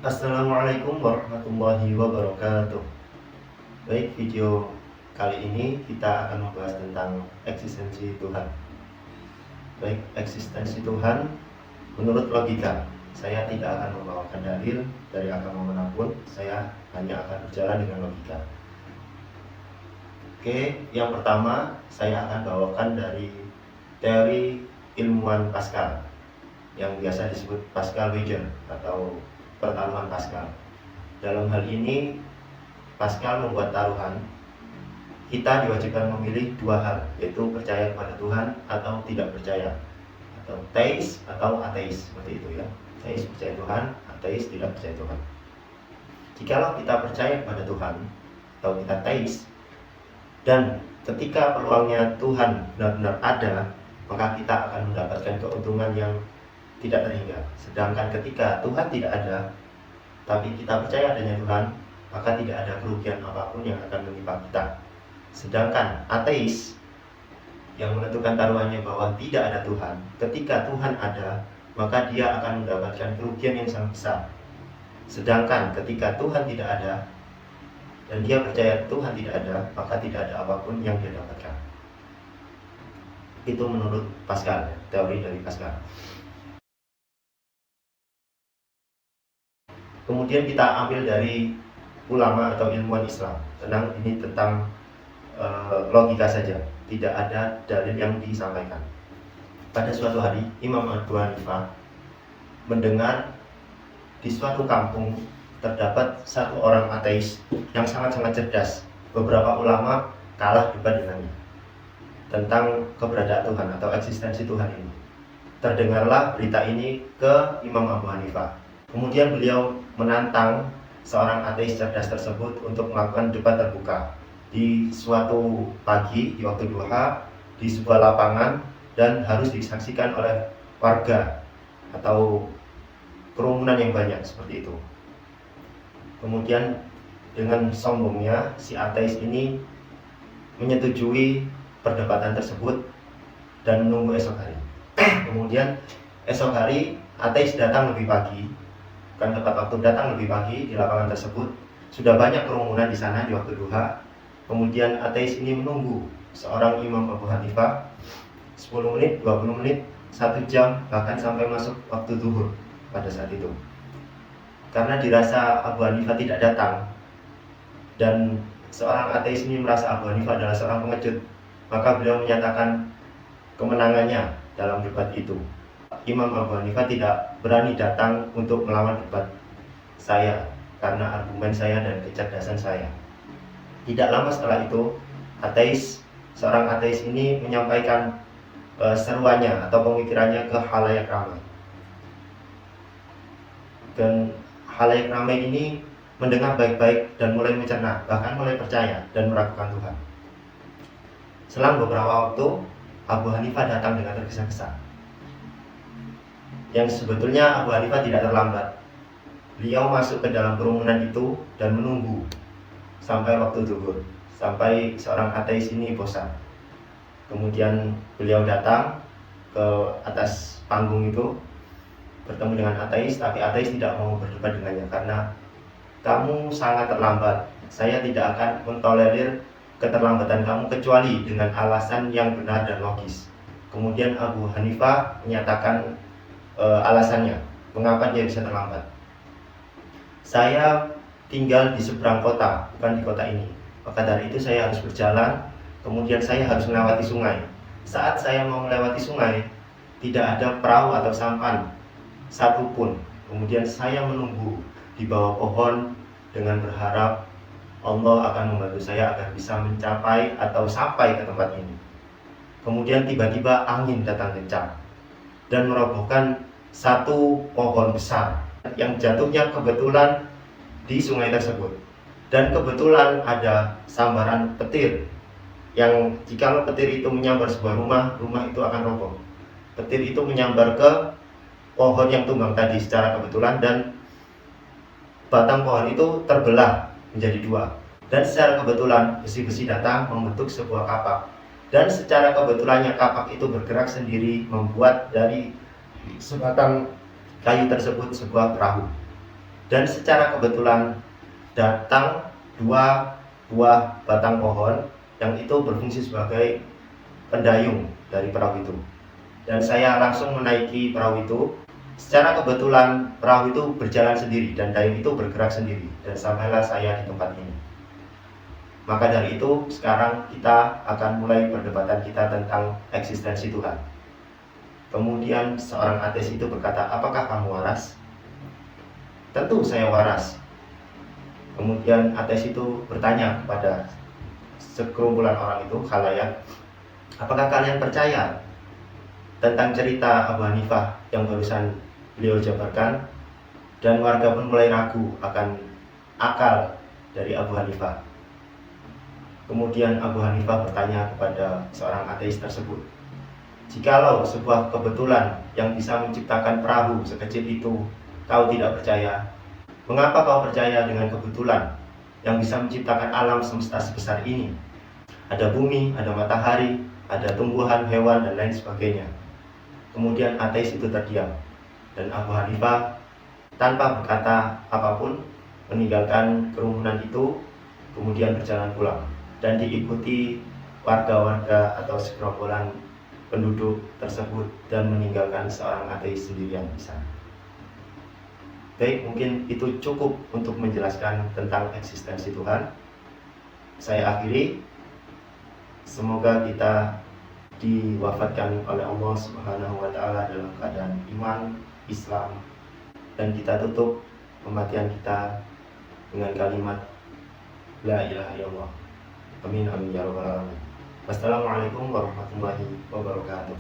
Assalamualaikum warahmatullahi wabarakatuh. Baik, video kali ini kita akan membahas tentang eksistensi Tuhan. Baik, eksistensi Tuhan menurut logika. Saya tidak akan membawakan dalil dari agama manapun, saya hanya akan berjalan dengan logika. Oke, yang pertama saya akan bawakan dari teori ilmuwan Pascal yang biasa disebut Pascal-Weger atau pertaruhan Pascal. Dalam hal ini Pascal membuat taruhan, kita diwajibkan memilih dua hal, yaitu percaya kepada Tuhan atau tidak percaya, atau teis atau ateis, seperti itu ya. Teis percaya Tuhan, ateis tidak percaya Tuhan. Jikalau kita percaya kepada Tuhan atau kita teis, dan ketika peluangnya Tuhan benar-benar ada, maka kita akan mendapatkan keuntungan yang tidak terhingga. Sedangkan ketika Tuhan tidak ada, tapi kita percaya adanya Tuhan, maka tidak ada kerugian apapun yang akan menimpa kita. Sedangkan ateis yang menentukan taruhannya bahwa tidak ada Tuhan, ketika Tuhan ada, maka dia akan mendapatkan kerugian yang sangat besar. Sedangkan ketika Tuhan tidak ada dan dia percaya Tuhan tidak ada, maka tidak ada apapun yang dia dapatkan. Itu menurut Pascal, teori dari Pascal. Kemudian kita ambil dari ulama atau ilmuwan Islam. Ini tentang logika saja, tidak ada dalil yang disampaikan. Pada suatu hari, Imam Abu Hanifah mendengar di suatu kampung terdapat satu orang ateis yang sangat-sangat cerdas. Beberapa ulama kalah debat dengannya tentang keberadaan Tuhan atau eksistensi Tuhan ini. Terdengarlah berita ini ke Imam Abu Hanifah. Kemudian beliau menantang seorang ateis cerdas tersebut untuk melakukan debat terbuka di suatu pagi, di waktu duha, di sebuah lapangan, dan harus disaksikan oleh warga atau kerumunan yang banyak seperti itu. Kemudian dengan sombongnya si ateis ini menyetujui perdebatan tersebut dan menunggu esok hari. Kemudian esok hari ateis datang lebih pagi, bukan tepat waktu, datang lebih pagi di lapangan tersebut. Sudah banyak kerumunan di sana di waktu duha. Kemudian ateis ini menunggu seorang Imam Abu Hanifah 10 menit, 20 menit, 1 jam, bahkan sampai masuk waktu zuhur pada saat itu. Karena dirasa Abu Hanifah tidak datang dan seorang ateis ini merasa Abu Hanifah adalah seorang pengecut, maka beliau menyatakan kemenangannya dalam debat itu. Imam Abu Hanifah tidak berani datang untuk melawan debat saya karena argumen saya dan kecerdasan saya. Tidak lama setelah itu, seorang ateis ini menyampaikan seruannya atau pemikirannya ke khalayak ramai. Dan khalayak ramai ini mendengar baik-baik dan mulai mencerna, bahkan mulai percaya dan meragukan Tuhan. Selang beberapa waktu, Abu Hanifah datang dengan tergesa-gesa. Yang sebetulnya Abu Hanifah tidak terlambat. Beliau masuk ke dalam kerumunan itu dan menunggu sampai waktu zuhur, sampai seorang ateis ini bosan. Kemudian beliau datang ke atas panggung itu, bertemu dengan ateis, tapi ateis tidak mau berdebat dengannya karena kamu sangat terlambat. Saya tidak akan mentolerir keterlambatan kamu kecuali dengan alasan yang benar dan logis. Kemudian Abu Hanifah menyatakan alasannya, mengapa dia bisa terlambat. Saya tinggal di seberang kota, bukan di kota ini. Maka dari itu saya harus berjalan, kemudian saya harus melewati sungai. Saat saya mau melewati sungai, tidak ada perahu atau sampan satupun. Kemudian saya menunggu di bawah pohon dengan berharap Allah akan membantu saya agar bisa mencapai atau sampai ke tempat ini. Kemudian tiba-tiba angin datang kencang dan merobohkan satu pohon besar yang jatuhnya kebetulan di sungai tersebut. Dan kebetulan ada sambaran petir yang jikalau petir itu menyambar sebuah rumah itu akan roboh. Petir itu menyambar ke pohon yang tumbang tadi secara kebetulan dan batang pohon itu terbelah menjadi dua. Dan secara kebetulan besi-besi datang membentuk sebuah kapak. Dan secara kebetulannya kapak itu bergerak sendiri membuat dari sebatang kayu tersebut sebuah perahu. Dan secara kebetulan datang 2 buah batang pohon yang itu berfungsi sebagai pendayung dari perahu itu. Dan saya langsung menaiki perahu itu. Secara kebetulan perahu itu berjalan sendiri dan dayung itu bergerak sendiri, dan sampailah saya di tempat ini. Maka dari itu sekarang kita akan mulai perdebatan kita tentang eksistensi Tuhan. Kemudian seorang ateis itu berkata, apakah kamu waras? Tentu saya waras. Kemudian ateis itu bertanya kepada segerombolan orang itu, khalayak, apakah kalian percaya tentang cerita Abu Hanifah yang barusan beliau jabarkan? Dan warga pun mulai ragu akan akal dari Abu Hanifah. Kemudian Abu Hanifah bertanya kepada seorang ateis tersebut, jikalau sebuah kebetulan yang bisa menciptakan perahu sekecil itu kau tidak percaya, mengapa kau percaya dengan kebetulan yang bisa menciptakan alam semesta sebesar ini? Ada bumi, ada matahari, ada tumbuhan, hewan, dan lain sebagainya. Kemudian ateis itu terdiam, dan Abu Hanifah tanpa berkata apapun meninggalkan kerumunan itu, kemudian berjalan pulang dan diikuti warga-warga atau segerombolan penduduk tersebut, dan meninggalkan seorang ateis sendirian di sana. Baik, mungkin itu cukup untuk menjelaskan tentang eksistensi Tuhan. Saya akhiri. Semoga kita diwafatkan oleh Allah Subhanahu wa Ta'ala dalam keadaan iman, Islam, dan kita tutup kematian kita dengan kalimat La ilaha illallah. Amin amin ya rabbal alamin. Wassalamualaikum warahmatullahi wabarakatuh.